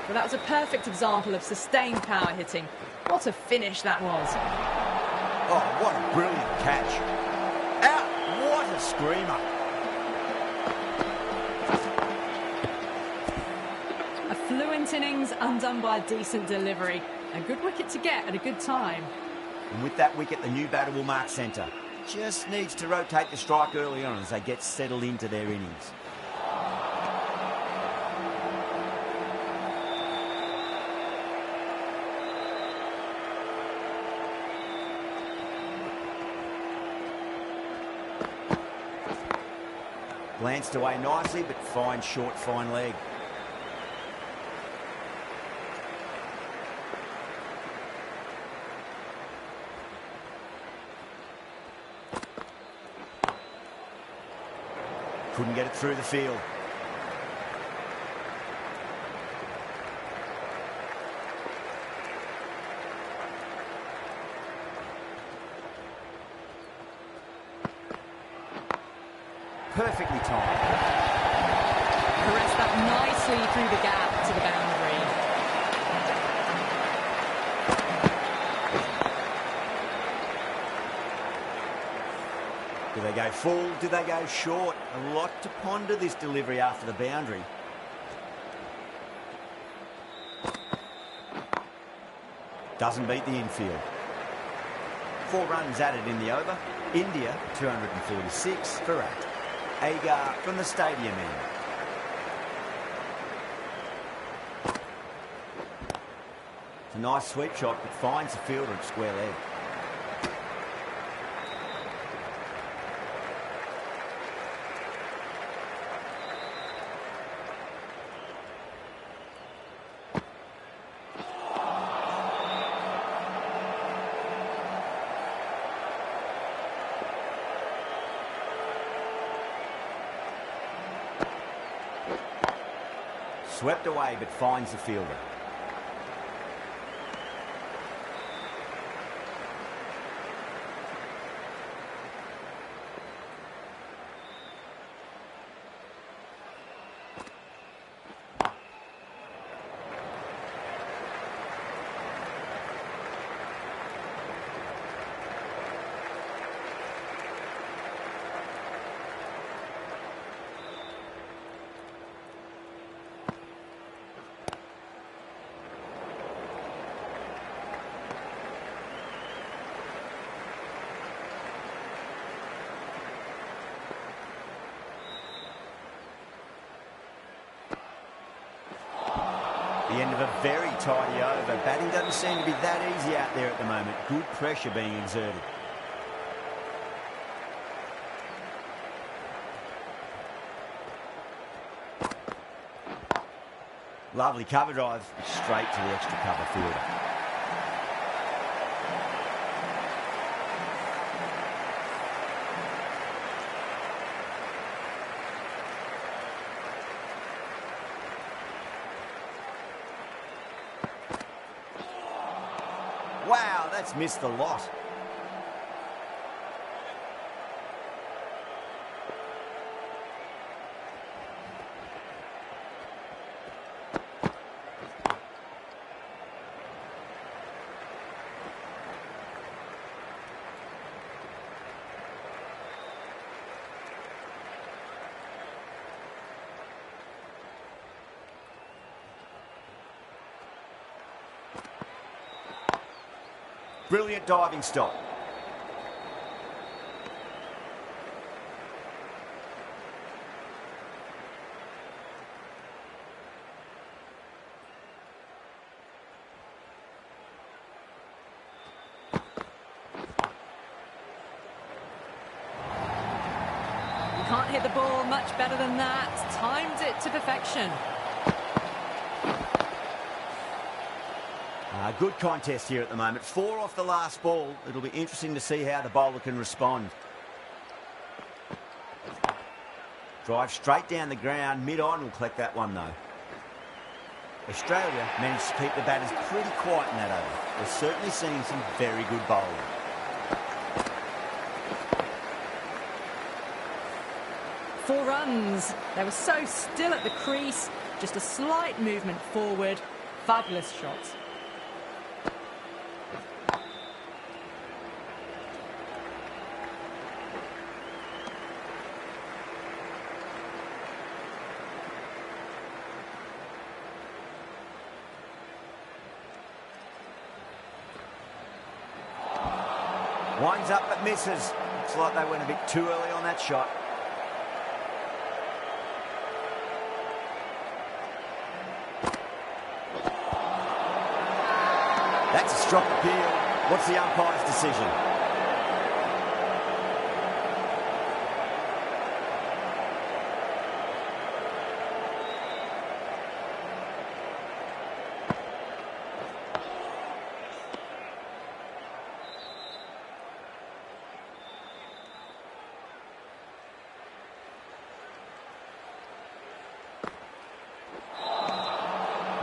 Well, that was a perfect example of sustained power hitting. What a finish that was. Oh, what a brilliant catch. Out. What a screamer. A fluent innings undone by a decent delivery. A good wicket to get at a good time. And with that wicket, the new batter will mark centre. Just needs to rotate the strike early on as they get settled into their innings. Glanced away nicely, but fine short, fine leg. Couldn't get it through the field. Perfectly timed. Caressed that nicely through the gap to the boundary. Do they go full? Do they go short? A lot to ponder this delivery after the boundary. Doesn't beat the infield. 4 runs added in the over. India 246 for 8. Agar from the stadium end. It's a nice sweep shot, but finds the fielder at square leg. Swept away, but finds the fielder. The end of a very tidy over. Batting doesn't seem to be that easy out there at the moment. Good pressure being exerted. Lovely cover drive, straight to the extra cover fielder. Wow, that's missed a lot. Brilliant diving stop. You can't hit the ball much better than that. Timed it to perfection. Good contest here at the moment. 4 off the last ball. It'll be interesting to see how the bowler can respond. Drive straight down the ground. Mid-on will collect that one, though. Australia managed to keep the batters pretty quiet in that over. We're certainly seeing some very good bowling. Four runs. They were so still at the crease. Just a slight movement forward. Fabulous shot. Winds up but misses. Looks like they went a bit too early on that shot. That's a strong appeal. What's the umpire's decision?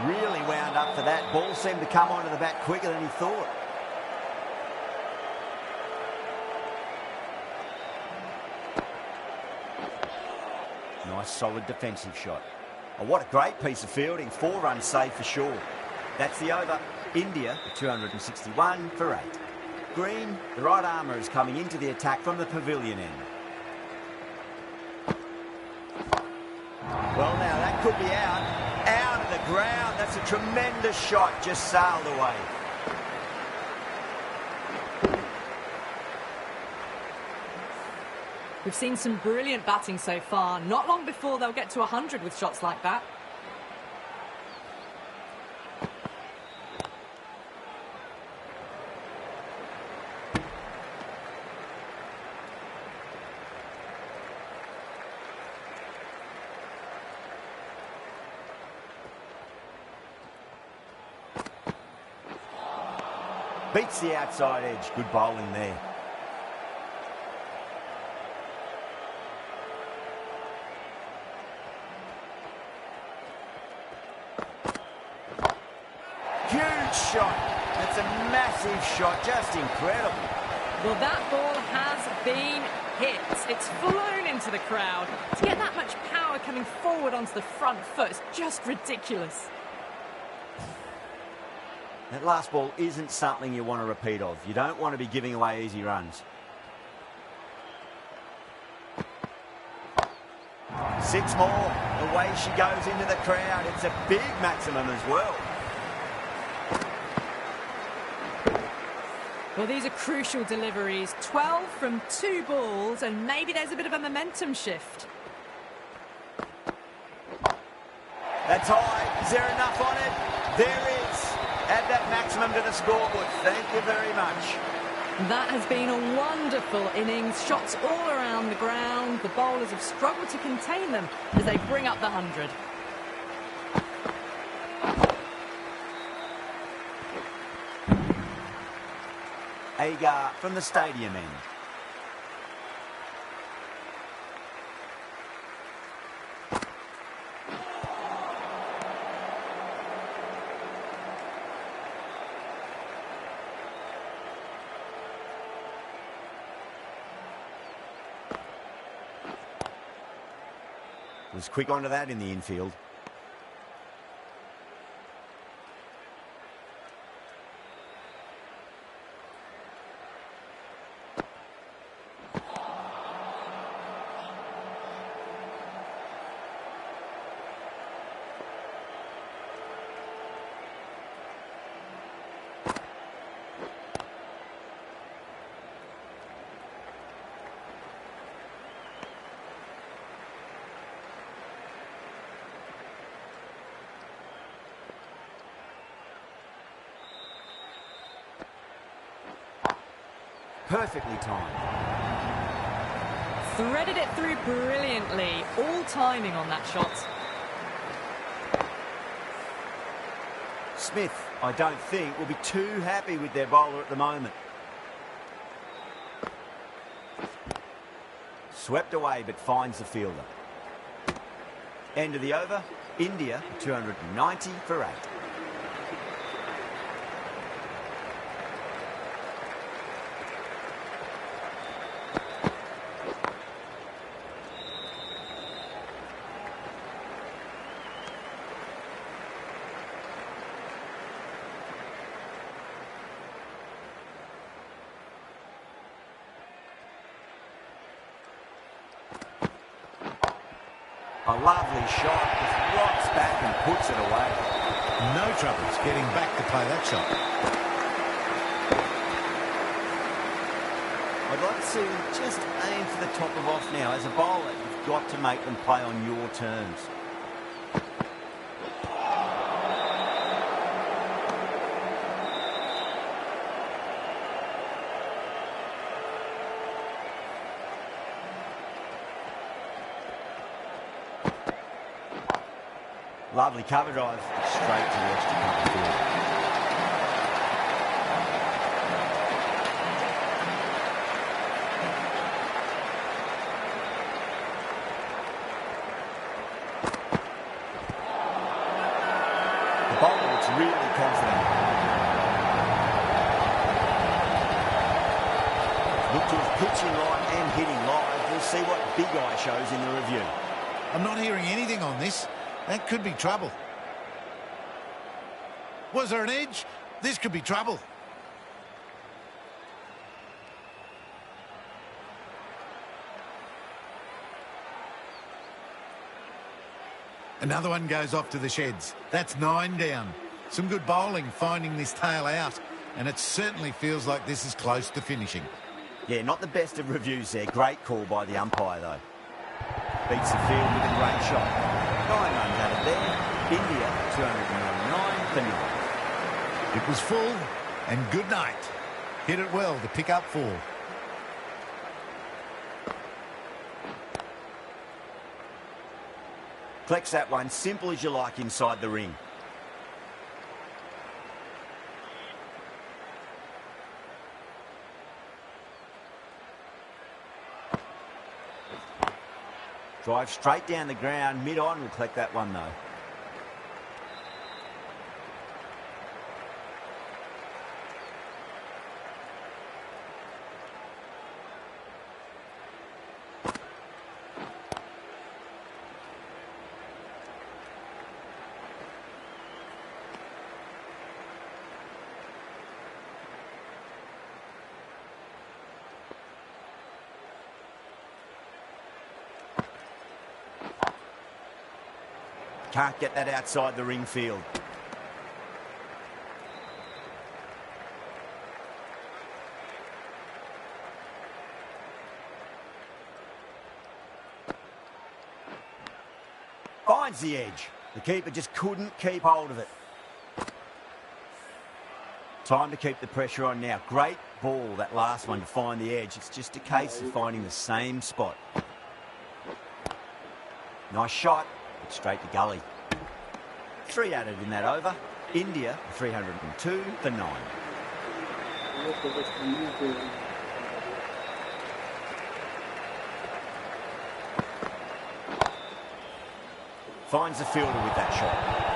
Really wound up for that. Ball seemed to come onto the bat quicker than he thought. Nice solid defensive shot. Oh, what a great piece of fielding. 4 runs saved for sure. That's the over. India, 261 for 8. Green, the right armour, is coming into the attack from the pavilion end. Well, now that could be out. Out of the ground. That's a tremendous shot. Just sailed away. We've seen some brilliant batting so far. Not long before they'll get to 100 with shots like that. Beats the outside edge. Good bowling there. Huge shot. That's a massive shot. Just incredible. Well, that ball has been hit. It's flown into the crowd. To get that much power coming forward onto the front foot is just ridiculous. That last ball isn't something you want to repeat of. You don't want to be giving away easy runs. 6 more. The way she goes into the crowd. It's a big maximum as well. Well, these are crucial deliveries. 12 from 2 balls, and maybe there's a bit of a momentum shift. That's high. Is there enough on it? There is. Add that maximum to the scoreboard. Thank you very much. That has been a wonderful innings. Shots all around the ground. The bowlers have struggled to contain them as they bring up the 100. Agar from the stadium end. Was quick onto that in the infield. Perfectly timed. Threaded it through brilliantly. All timing on that shot. Smith, I don't think, will be too happy with their bowler at the moment. Swept away but finds the fielder. End of the over. India 290 for 8. A lovely shot, just rocks back and puts it away. No troubles getting back to play that shot. I'd like to see them just aim for the top of off now. As a bowler, you've got to make them play on your terms. Lovely cover drive, straight to the extra cover field. The bowler looks really confident. Look to his pitching line and hitting live. We'll see what Big Eye shows in the review. I'm not hearing anything on this. That could be trouble. Was there an edge? This could be trouble. Another one goes off to the sheds. That's 9 down. Some good bowling finding this tail out, and it certainly feels like this is close to finishing. Yeah, not the best of reviews there. Great call by the umpire, though. Beats the field with a great shot. 9 runs out of there. India, 299 for 9. It was full, and good night. Hit it well to pick up 4. Collects that one, simple as you like inside the ring. Drive straight down the ground, mid-on, will collect that one though. Can't get that outside the ring field. Finds the edge. The keeper just couldn't keep hold of it. Time to keep the pressure on now. Great ball, that last one, to find the edge. It's just a case of finding the same spot. Nice shot. Straight to gully. 3 added in that over. India, 302 for 9. Finds the fielder with that shot.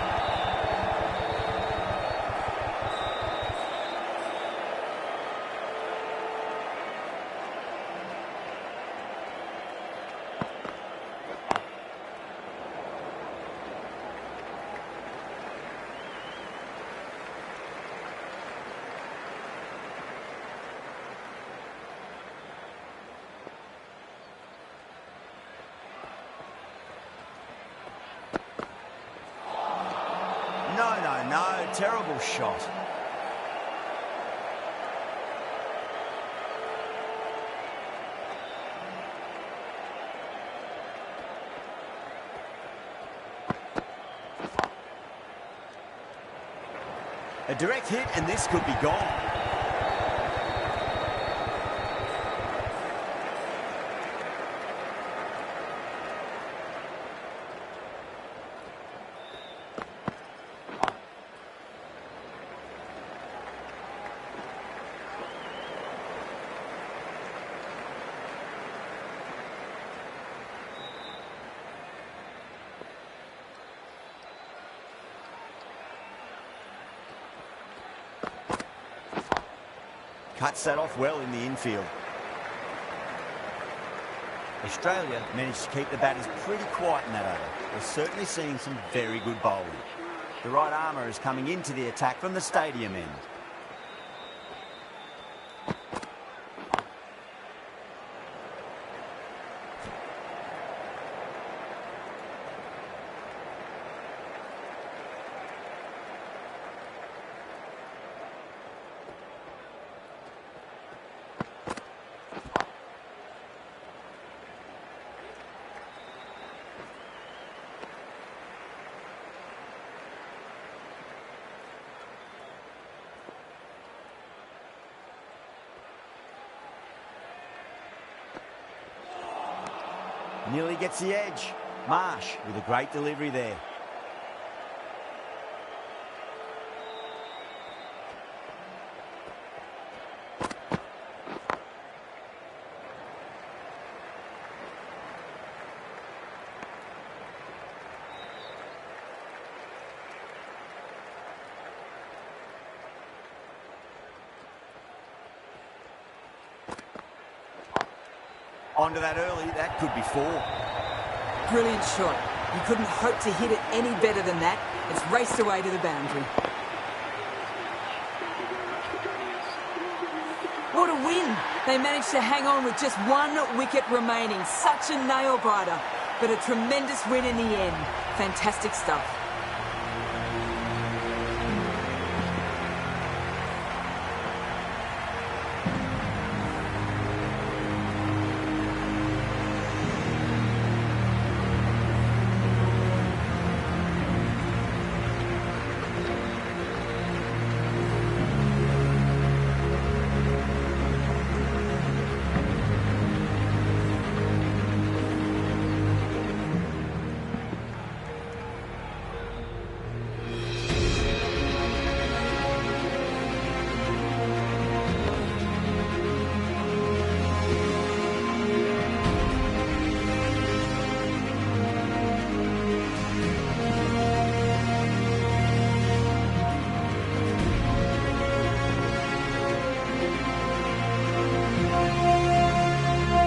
No, terrible shot. A direct hit and this could be gone. Cuts that off well in the infield. Australia managed to keep the batters pretty quiet in that over. We're certainly seeing some very good bowling. The right armour is coming into the attack from the stadium end. Nearly gets the edge. Marsh with a great delivery there. Onto that early, that could be 4. Brilliant shot. You couldn't hope to hit it any better than that. It's raced away to the boundary. What a win! They managed to hang on with just 1 wicket remaining. Such a nail-biter, but a tremendous win in the end. Fantastic stuff.